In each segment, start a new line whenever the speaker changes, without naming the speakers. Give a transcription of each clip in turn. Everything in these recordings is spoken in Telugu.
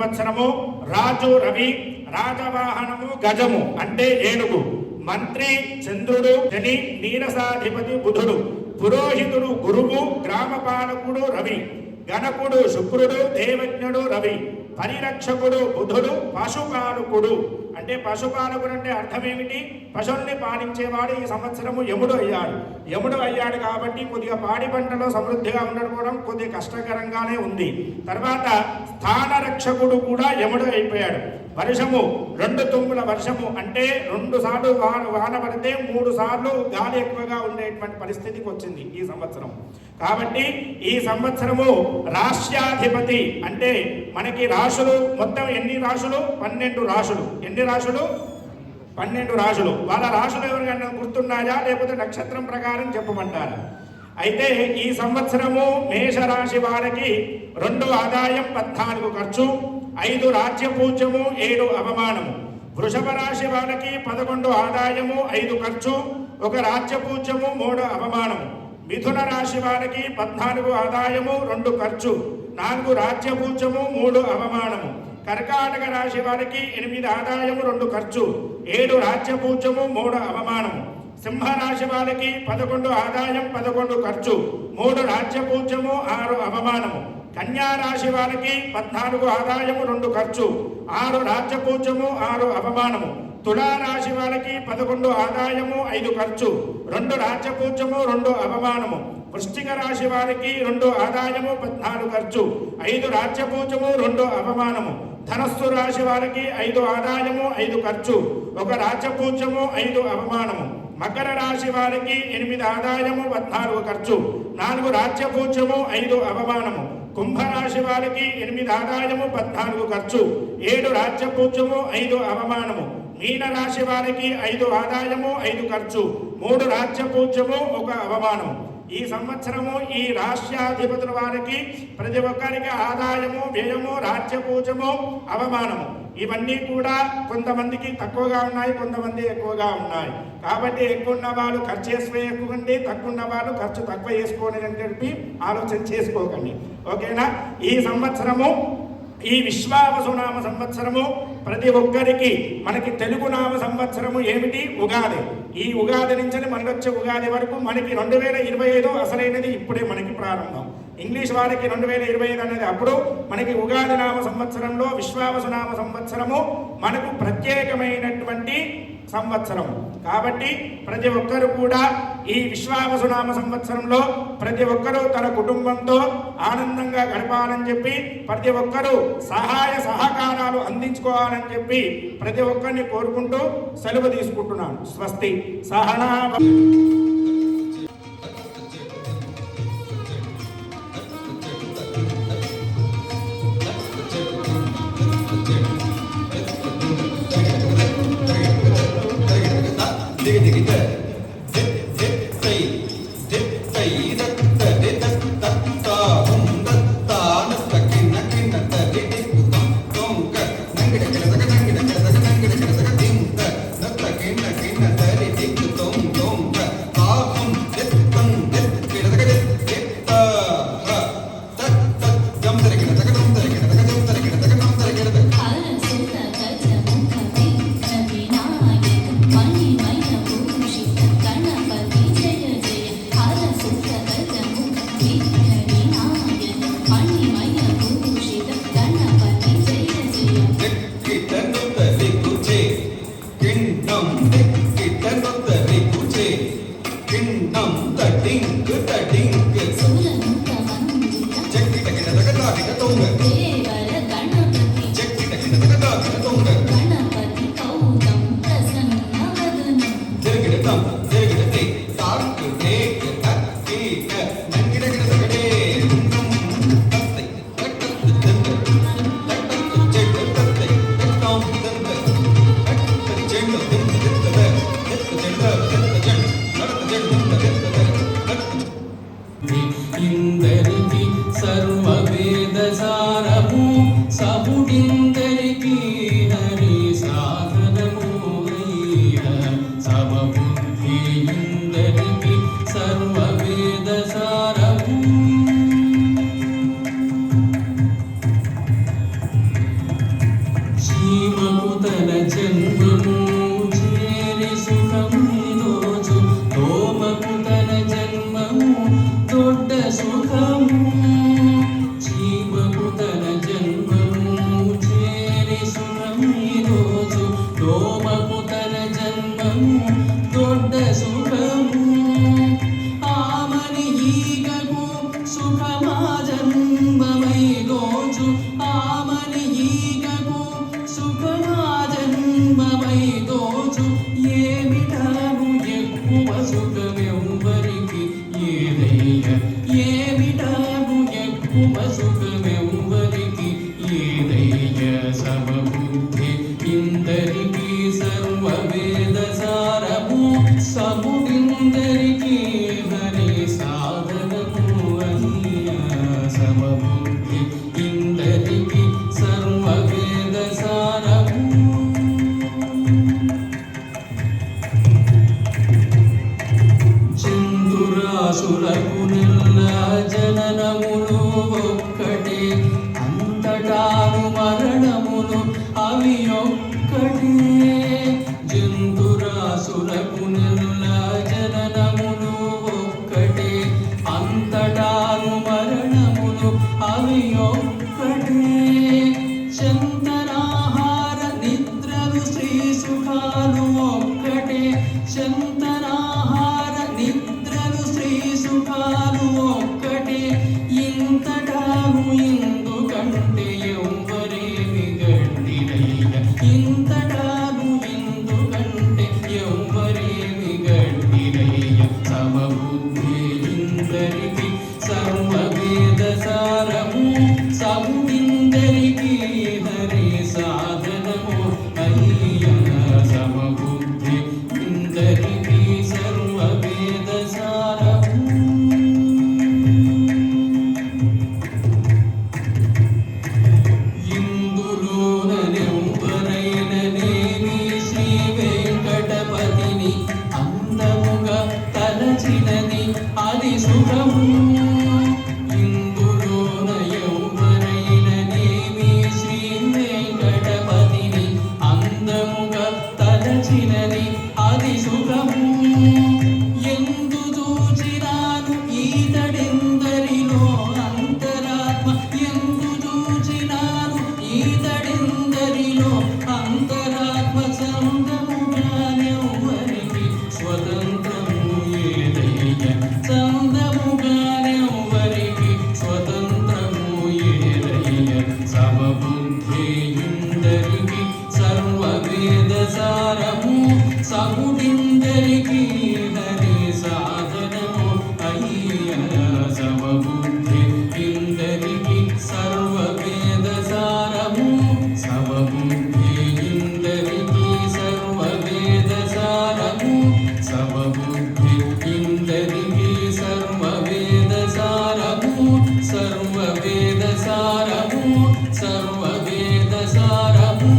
సంవత్సరము రాజు రవి, రాజవాహనము గజము అంటే ఏనుగు, మంత్రి చంద్రుడు, శని, నీరసాధిపతి బుధుడు, పురోహితుడు గురువు, గ్రామపాలకుడు రవి, గణకుడు శుక్రుడు, దేవజ్ఞుడు రవి, పరిరక్షకుడు బుధుడు, పశుపాలకుడు అంటే పశుపాలకుడు అంటే అర్థం ఏమిటి? పశువుల్ని పాలించేవాడు ఈ సంవత్సరము యముడు అయ్యాడు. యముడు అయ్యాడు కాబట్టి కొద్దిగా పాడి పంటలో సమృద్ధిగా ఉండడం కొద్దిగా కష్టకరంగానే ఉంది. తర్వాత స్థాన రక్షకుడు కూడా యముడు అయిపోయాడు. వర్షము 2 తుంగుల వర్షము అంటే 2 సార్లు వాన పడితే 3 సార్లు గాలి ఎక్కువగా ఉండేటువంటి పరిస్థితికి వచ్చింది ఈ సంవత్సరం. కాబట్టి ఈ సంవత్సరము రాశ్యాధిపతి అంటే మనకి రాశులు మొత్తం ఎన్ని రాశులు? 12 రాశులు. ఎన్ని రాశులు? 12 రాశులు. వాళ్ళ రాశులు ఎవరికైనా గుర్తున్నాయా లేకపోతే నక్షత్రం ప్రకారం చెప్పమంటారా? అయితే ఈ సంవత్సరము మేషరాశి వారికి 2 ఆదాయం 14 ఖర్చు, 5 రాజ్యపూజ్యము, 7 అవమానము. వృషభ రాశి వారికి 11 ఆదాయము, 5 ఖర్చు, 1 రాజ్యపూజ్యము, 3 అవమానము. మిథున రాశి వారికి 14 ఆదాయము, 2 ఖర్చు, 4 రాజ్యపూజ్యము, 3 అవమానము. కర్కాటక రాశి వారికి 8 ఆదాయము, 2 ఖర్చు, 7 రాజ్యపూజ్యము, 3 అవమానము. సింహరాశి వారికి 11 ఆదాయం, 11 ఖర్చు, 3 రాజ్యపూజ్యము, 6 అవమానము. కన్యా రాశి వారికి 14 ఆదాయము, 2 ఖర్చు, 6 రాజ్యపూజ్యము, 6 అవమానము. తులారాశి వారికి 11 ఆదాయము, 5 ఖర్చు, 2 రాజ్యపూజ్యము, 2 అవమానము. వృశ్చిక రాశి వారికి 2 ఆదాయము, 14 ఖర్చు, 5 రాజ్యపూజ్యము, 2 అవమానము. ధనస్సు రాశి వారికి 5 ఆదాయము, 5 ఖర్చు, 1 రాజ్యపూజ్యము, 5 అవమానము. మకర రాశి వారికి 8 ఆదాయము, 14 ఖర్చు, 4 రాజ్యపూజ్యము, 5 అవమానము. కుంభరాశి వారికి 8 ఆదాయము, 14 ఖర్చు, 7 రాజ్యపూజ్యము, 5 అవమానము. మీన రాశి వారికి 5 ఆదాయము, 5 ఖర్చు, 3 రాజ్యపూజ్యము, 1 అవమానము. ఈ సంవత్సరము ఈ రాష్ట్రాధిపతుల వారికి ప్రతి ఒక్కరికి ఆదాయము, వ్యయము, రాజ్యపూజ్యము, అవమానము ఇవన్నీ కూడా కొంతమందికి తక్కువగా ఉన్నాయి, కొంతమంది ఎక్కువగా ఉన్నాయి. కాబట్టి ఎక్కువ ఉన్న వాళ్ళు ఖర్చు చేసుకునే ఎక్కువండి, తక్కువ ఉన్న వాళ్ళు ఖర్చు తక్కువ చేసుకోండి అని చెప్పి ఆలోచన చేసుకోకండి. ఓకేనా? ఈ సంవత్సరము ఈ విశ్వావసునామ సంవత్సరము ప్రతి ఒక్కరికి మనకి తెలుగు నామ సంవత్సరము ఏమిటి? ఉగాది. ఈ ఉగాది నుంచి మనకి వచ్చే ఉగాది వరకు మనకి 2025 అసలైనది ఇప్పుడే మనకి ప్రారంభం. ఇంగ్లీష్ వారికి 2025 అనేది అప్పుడు, మనకి ఉగాది నామ సంవత్సరంలో విశ్వావసునామ సంవత్సరము మనకు ప్రత్యేకమైనటువంటి సంవత్సరం. కాబట్టి ప్రతి ఒక్కరు కూడా ఈ విశ్వావసునామ సంవత్సరంలో ప్రతి ఒక్కరూ తన కుటుంబంతో ఆనందంగా గడపాలని చెప్పి, ప్రతి ఒక్కరూ సహాయ సహకారాలు అందించుకోవాలని చెప్పి ప్రతి ఒక్కరిని కోరుకుంటూ సెలవు తీసుకుంటున్నాను. స్వస్తి. సహనా
జీవకు తన జన్మము చేరి సుఖమై రోజు దోమకు తన జన్మము దొడ్డ సుఖము జీవకు తన జన్మము చేరి సుఖమై రోజు దోమకు తన జన్మము దొడ్డ సుఖము ఆమని ఈగకు సుఖమా జన్మమై రోజు ఆమని ఈగకు సుఖమా జన్మమై రోజు ఏమిటాను ఎక్కువ సుఖమెవ్వరికి ఏదయ్య ఏమిటాను ఎక్కువ సుఖమెవ్వరికి ఏదయ్య సమబుద్ధి ఇందరికీ సర్వవేద సారము సముడిందరికీ హరి సాధనము అయ్య సమబుద్ధి ఇందరికీ సర్వవేద సారము చందురాసులకు నెల్ల జననములు ఒక్కటే అంతటాను మరణములు అవి ఒక్కటే జంతురాసులకు నెల్ల జననములు ఒక్కటే అంతటాను మరణములు అవి ఒక్కటే శంతనాహార నిద్రలు శ్రీ సుఖాలు ఒక్కటే శంతనాహార నిద్రలు శ్రీ సుఖాలు ఒక్కటే ఇంతటాను ఎందుకంటే ఎవ్వరేమి గట్టిరయ్య ఇంతటాను ఎందుకంటే ఎవ్వరేమి గట్టిరయ్య సమబుద్ధి ఇందరికి సర్వవేద సారము సముడిందరికి హరి సాధనము అయ్య సమబుద్ధి ఇందరికి సర్వవేద సారము ఇందులోనెవ్వరైననేమి శ్రీ వెంకటపతిని అందముగా తలచినది అది సుఖము ఇందులోన ఎవ్వరైననేమి శ్రీ వెంకటపతిని అందముగా తలచినది అది సుఖము ఎందు చూచినాను ఈతడెందరిలో అంతరాత్మ ఎందు చూచినాను ఈతడెందరిలో అంతరాత్మ సందముగానెవ్వరికి స్వతంత్రము ఏదయ్య సందముగానెవ్వరికి స్వతంత్రము ఏదయ్య సమబుద్ధి ఇందరికి సర్వవేద సారము సముడిందరికి హరి సాధనము అయ్య సమబుద్ధి ఇందరికి సర్వవేద సారము సమబుద్ధి ఇందరికి సర్వవేద సారము సమబుద్ధి ఇందరికి సర్వవేద సారము సర్వవేద సారము సర్వవేద సారము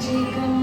రాజాభిషేకం